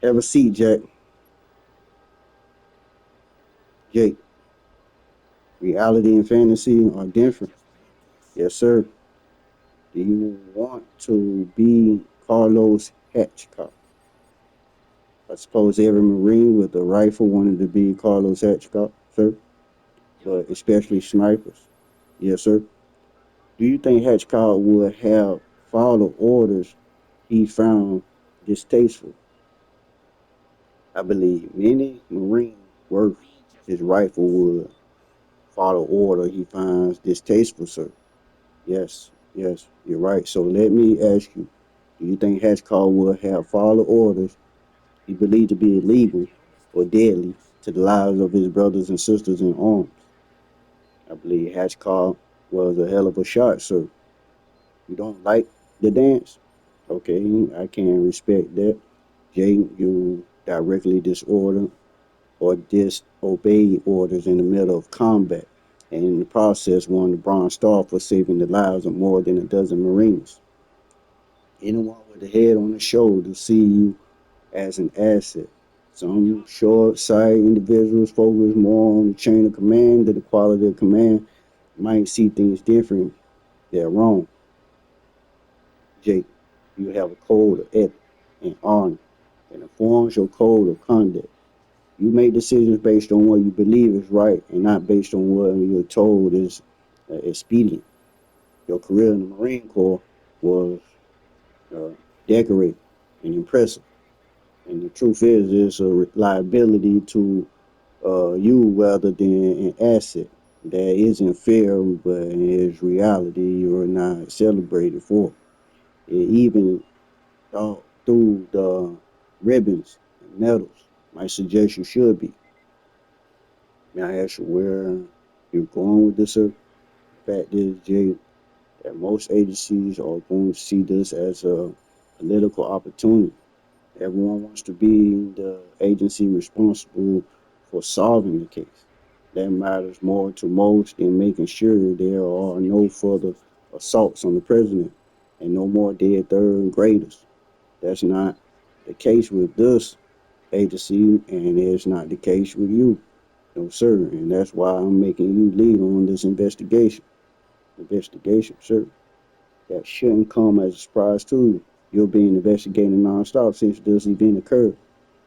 Have a seat, Jack. Jake, reality and fantasy are different. Yes, sir. Do you want to be Carlos Hatchcock? I suppose every Marine with a rifle wanted to be Carlos Hatchcock, sir, but especially snipers. Yes, sir. Do you think Hatchcock would have followed orders he found distasteful? I believe many Marines worth his rifle would follow order he finds distasteful, sir. Yes, yes, you're right. So let me ask you, do you think Hatchcock would have followed orders he believed to be illegal or deadly to the lives of his brothers and sisters in arms? I believe Hatchcock was a hell of a shot, sir. You don't like the dance? Okay, I can respect that. Jay, you directly disorder or disobey orders in the middle of combat, and in the process won the Bronze Star for saving the lives of more than a dozen Marines. Anyone with a head on the shoulder see you as an asset. Some short-sighted individuals focus more on the chain of command than the quality of command. Might see things different. They're wrong. Jake, you have a code of ethics and honor and informs your code of conduct. You make decisions based on what you believe is right and not based on what you're told is expedient. Your career in the Marine Corps was uh, decorated and impressive. And the truth is, it's a liability to you rather than an asset. That isn't fair, but is reality you're not celebrated for. Even through the ribbons and medals, I suggest you should be. May I ask you where you're going with this, sir? The fact is, Jay, that most agencies are going to see this as a political opportunity. Everyone wants to be the agency responsible for solving the case. That matters more to most than making sure there are no further assaults on the president and no more dead third graders. That's not the case with this agency, and it's not the case with you. No, sir. And that's why I'm making you lead on this investigation. Investigation, sir. That shouldn't come as a surprise to you. You're being investigated nonstop since this event occurred.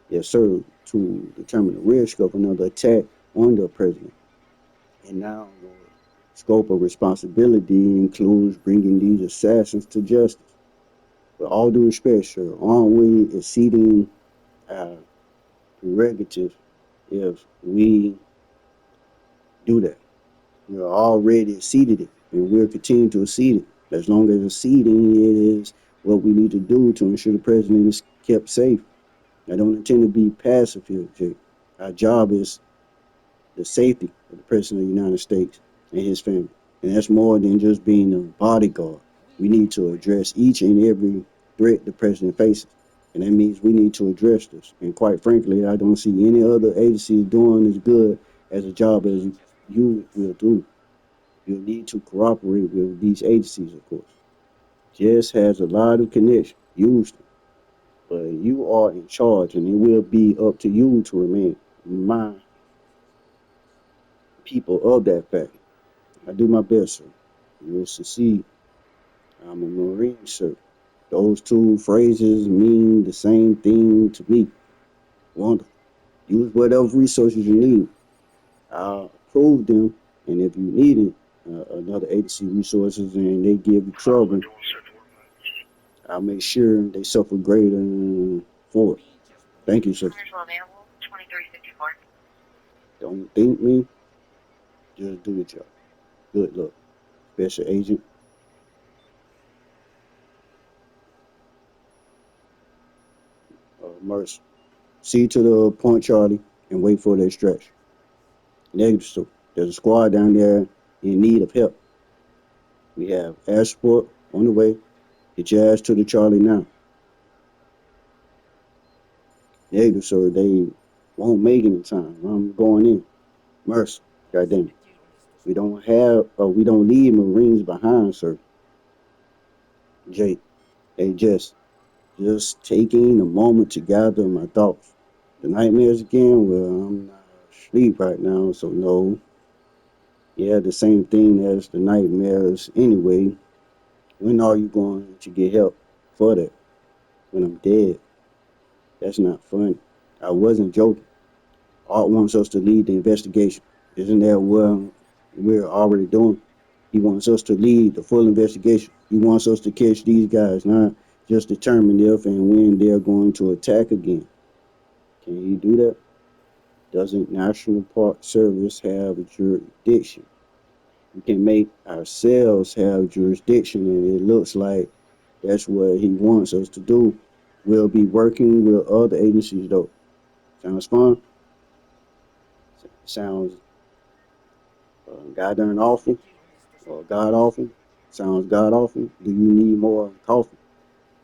Yes, sir, to determine the risk of another attack on the president. And now your scope of responsibility includes bringing these assassins to justice. With all due respect, sir, aren't we exceeding our prerogative if we do that? We're already exceeded it, and we'll continue to exceed it. As long as exceeding it is what we need to do to ensure the president is kept safe. I don't intend to be passive here, Jay. Our job is the safety of the President of the United States and his family. And that's more than just being a bodyguard. We need to address each and every threat the President faces. And that means we need to address this. And quite frankly, I don't see any other agency doing as good as a job as you will do. You'll need to cooperate with these agencies, of course. Jess has a lot of connections. Use them. But you are in charge, and it will be up to you to remain my people of that fact. I do my best, sir. You will succeed. I'm a Marine, sir. Those two phrases mean the same thing to me. Wonderful. Use whatever resources you need. I'll approve them, and if you need it, another agency resources and they give you trouble, I'll make sure they suffer greater for it. Thank you, sir. Don't think me, just do the job. Good luck. Special Agent Mercer. See to the point, Charlie, and wait for the stretch. Negative, sir. There's a squad down there in need of help. We have air support on the way. Get your ass to the Charlie now. Negative, sir. They won't make it in time. I'm going in. Mercer. Goddamn it. We don't leave Marines behind, sir. Jake. Hey, Jess. Just taking a moment to gather my thoughts. The nightmares again? Well, I'm not asleep right now, so no. Yeah, the same thing as the nightmares anyway. When are you going to get help for that? When I'm dead? That's not funny. I wasn't joking. Art wants us to lead the investigation. Isn't that what we're already doing? He wants us to lead the full investigation. He wants us to catch these guys, not just determine if and when they're going to attack again. Can you do that? Doesn't National Park Service have jurisdiction? We can make ourselves have jurisdiction, and it looks like that's what he wants us to do. We'll be working with other agencies, though. Sounds fun? Sounds goddamn awful or god awful? Sounds god awful. Do you need more coffee?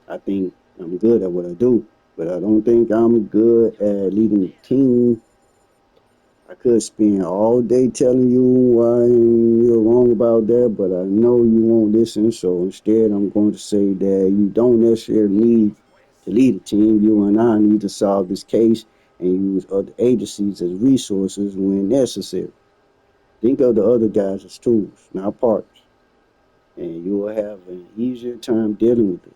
I think I'm good at what I do, but I don't think I'm good at leading a team. I could spend all day telling you why you're wrong about that, but I know you won't listen. So instead, I'm going to say that you don't necessarily need to lead a team. You and I need to solve this case and use other agencies as resources when necessary. Think of the other guys as tools, not partners, and you will have an easier time dealing with this.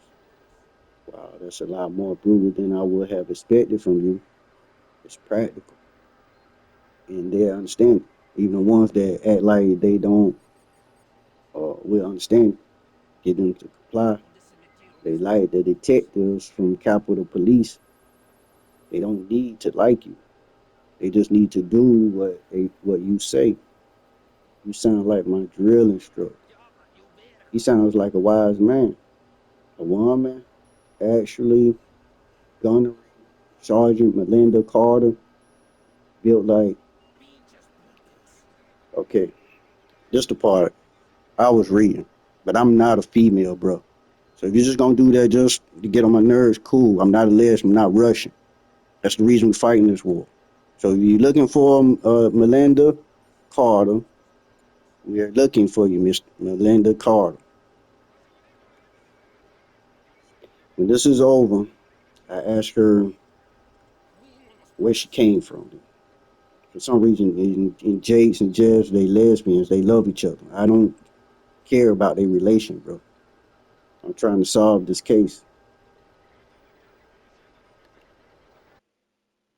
Wow, that's a lot more brutal than I would have expected from you. It's practical, and they understand. Even the ones that act like they don't will understand, get them to comply. They like the detectives from Capitol Police. They don't need to like you. They just need to do what you say. You sound like my drill instructor. He sounds like a wise man. A woman, actually, Gunnery, Sergeant Melinda Carter, built like, okay, just the part I was reading. But I'm not a female, bro. So if you're just gonna do that just to get on my nerves, cool. I'm not a lesbian, I'm not Russian. That's the reason we're fighting this war. So if you're looking for Melinda Carter, we are looking for you, Miss Melinda Carter. When this is over, I ask her where she came from. For some reason, in Jakes and Jebs, they lesbians. They love each other. I don't care about their relation, bro. I'm trying to solve this case.